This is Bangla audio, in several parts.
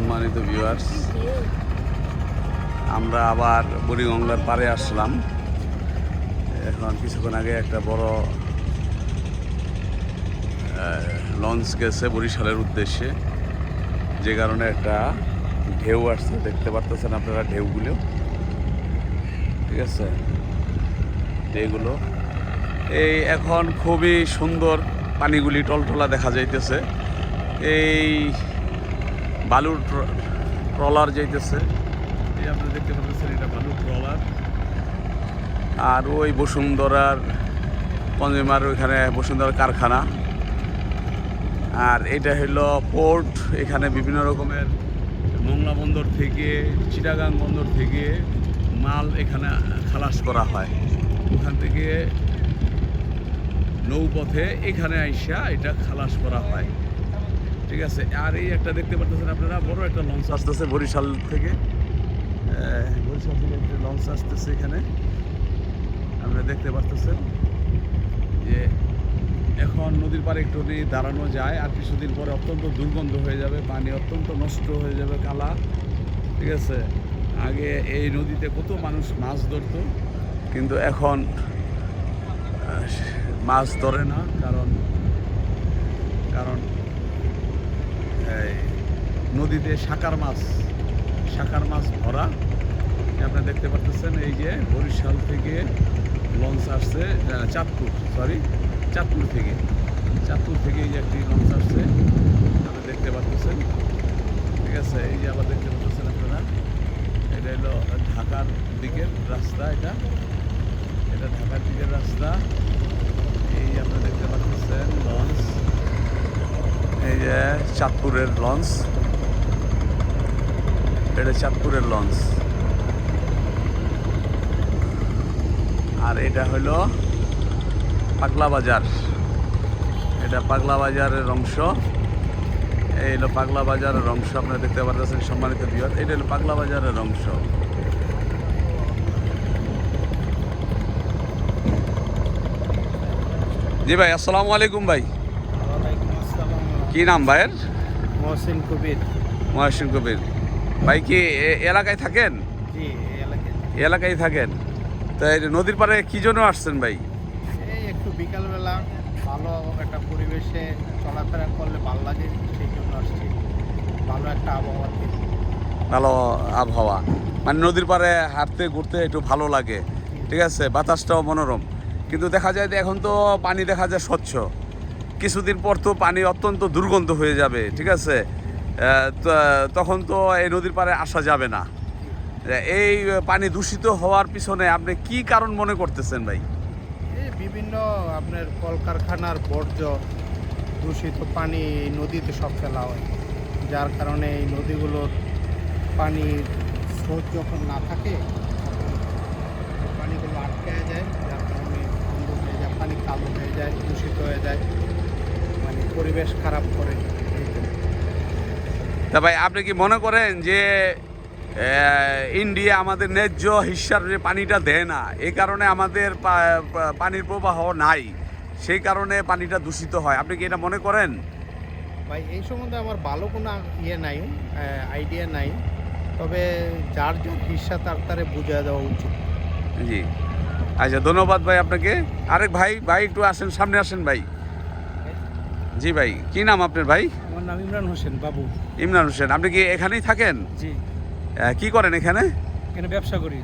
সম্মানিত ভিউয়ার্স, আমরা আবার বুড়িগঙ্গার পাড়ে আসলাম। এখন কিছুক্ষণ আগে একটা বড় লঞ্চ গেছে বরিশালের উদ্দেশ্যে, যে কারণে একটা ঢেউ আসছে, দেখতে পারতেছেন আপনারা ঢেউগুলো। ঠিক আছে, ঢেউগুলো এই এখন খুবই সুন্দর, পানিগুলি টলটলা দেখা যাইতেছে। এই বালুর ট্রলার যাইতেছে, এই আপনারা দেখতে পাচ্ছেন, এটা বালুর ট্রলার। আর ওই বসুন্ধরার কনজিউমার, ওইখানে বসুন্ধরার কারখানা। আর এটা হলো পোর্ট, এখানে বিভিন্ন রকমের মোংলা বন্দর থেকে, চিটাগাং বন্দর থেকে মাল এখানে খালাস করা হয়। ওখান থেকে নৌপথে এখানে আইসা এটা খালাস করা হয়। ঠিক আছে, আর এই একটা দেখতে পাচ্ছেন আপনারা, বড় একটা লঞ্চ আসতেছে বরিশাল থেকে। বরিশাল থেকে একটা লঞ্চ আসতেছে এখানে, আপনারা দেখতে পাচ্ছেন যে এখন নদীর পাড়ে একটু দাঁড়ানো যায়। আর কিছুদিন পরে অত্যন্ত দুর্গন্ধ হয়ে যাবে, পানি অত্যন্ত নষ্ট হয়ে যাবে, কালা। ঠিক আছে, আগে এই নদীতে কত মানুষ মাছ ধরতো, কিন্তু এখন মাছ ধরে না, কারণ নদীতে শাকার মাছ ভরা। আপনারা দেখতে পাচ্ছেন, এই যে বরিশাল থেকে লঞ্চ আসছে, চাঁদপুর থেকে এই যে একটি লঞ্চ আসছে, আপনারা দেখতে পাচ্ছেন। ঠিক আছে, এই যে আবার দেখতে পাচ্ছেন আপনারা, এটা হলো ঢাকার দিকের রাস্তা, এটা ঢাকার দিকের রাস্তা। এই আপনারা দেখতে পাচ্ছেন লঞ্চ, এই যে চাঁদপুরের লঞ্চ, এটা চাঁদপুরের লঞ্চ। আর এটা হলো পাগলা বাজার, এটা পাগলা বাজারের অংশ। এই হলো পাগলা বাজারের অংশ, আপনারা দেখতে পাচ্ছেন সম্মানিত ভিউয়ার, এটা হলো পাগলা বাজারের অংশ। জি ভাই, আসসালামু আলাইকুম ভাই। কি নাম ভাইয়ের? মহসিন কবির। মহসিন কবির ভাই, কি এলাকায় থাকেন? জি, এই এলাকায় থাকেন। তো এই নদীর পাড়ে কি জন্য আসছেন ভাই? এই একটু বিকালবেলা ভালো একটা পরিবেশে চলাফেরা করলে ভালো লাগে, সেই জন্য আসছি। ভালো একটা আবহাওয়াতে। ভালো আবহাওয়া, মানে নদীর পাড়ে হাঁটতে ঘুরতে একটু ভালো লাগে। ঠিক আছে, বাতাসটাও মনোরম। কিন্তু দেখা যায় যে এখন তো পানি দেখা যায় স্বচ্ছ, কিছুদিন পর তো পানি অত্যন্ত দুর্গন্ধ হয়ে যাবে। ঠিক আছে, তখন তো এই নদীর পাড়ে আসা যাবে না। এই পানি দূষিত হওয়ার পিছনে আপনি কি কারণ মনে করতেছেন ভাই? এই বিভিন্ন আপনার কলকারখানার বর্জ্য দূষিত পানি নদীতে সব ফেলা হয়, যার কারণে এই নদীগুলোর পানি স্রোত যখন না থাকে, পানিগুলো আটকে যায়, যার কারণে বন্ধ হয়ে যায়, পানি কালো হয়ে যায়, দূষিত হয়ে যায়, মানে পরিবেশ খারাপ করে। তা ভাই, আপনি কি মনে করেন যে ইন্ডিয়া আমাদের ন্যায্য হিস্যার যে পানিটা দেয় না, এই কারণে আমাদের পানির প্রবাহ নাই, সেই কারণে পানিটা দূষিত হয়? আপনি কি এটা মনে করেন? ভাই, এই সম্বন্ধে আমার ভালো কোনো আইডিয়া নাই, তবে যার হিস্সা তারে বুঝিয়ে দেওয়া উচিত। জি, আচ্ছা, ধন্যবাদ ভাই আপনাকে। আরেক ভাই একটু আসেন, সামনে আসেন ভাই। জি ভাই, কি নাম আপনার ভাই? আমার নাম ইমরান হোসেন বাবু। ইমরান হোসেন, আপনি কি এখানেই থাকেন? জি, কি করেন এখানে? এখানে ব্যবসা করি।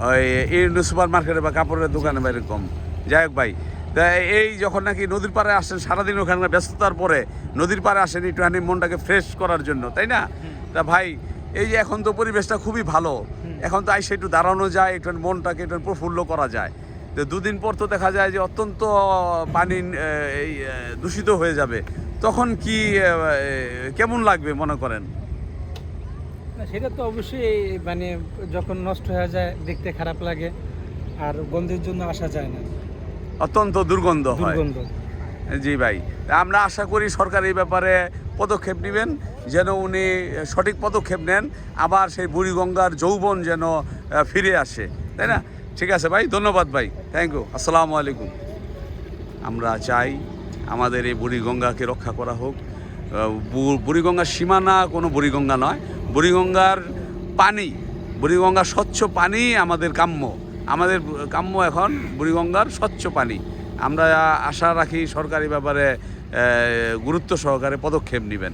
ওই সুপার মার্কেটে বা কাপড়ের দোকানে বা এরকম? যাই হোক ভাই, তা এই যখন নাকি নদীর পাড়ে আসেন, সারাদিন ওখানকার ব্যস্ততার পরে নদীর পাড়ে আসেন একটুখানি মনটাকে ফ্রেশ করার জন্য, তাই না? তা ভাই, এই যে এখন তো পরিবেশটা খুবই ভালো, এখন তো আইসে একটু দাঁড়ানো যায়, একটু মনটাকে একটু প্রফুল্ল করা যায়। তো দুদিন পর তো দেখা যায় যে অত্যন্ত পানি এই দূষিত হয়ে যাবে, তখন কি কেমন লাগবে মনে করেন? না, সেটা তো অবশ্যই, মানে যখন নষ্ট হয়ে যায় দেখতে খারাপ লাগে, আর গন্ধের জন্য আসা যায় না, অত্যন্ত দুর্গন্ধ হয়। দুর্গন্ধ। জি ভাই, আমরা আশা করি সরকার এই ব্যাপারে পদক্ষেপ নেবেন, যেন উনি সঠিক পদক্ষেপ নেন, আবার সেই বুড়িগঙ্গার যৌবন যেন ফিরে আসে, তাই না? ঠিক আছে ভাই, ধন্যবাদ ভাই, থ্যাংক ইউ, আসসালামু আলাইকুম। আমরা চাই আমাদের এই বুড়িগঙ্গাকে রক্ষা করা হোক, বুড়িগঙ্গার সীমানা কোনো বুড়িগঙ্গা নয়, বুড়িগঙ্গার পানি, বুড়িগঙ্গার স্বচ্ছ পানি আমাদের কাম্য। আমাদের কাম্য এখন বুড়িগঙ্গার স্বচ্ছ পানি। আমরা আশা রাখি সরকারি ব্যাপারে গুরুত্ব সহকারে পদক্ষেপ নেবেন।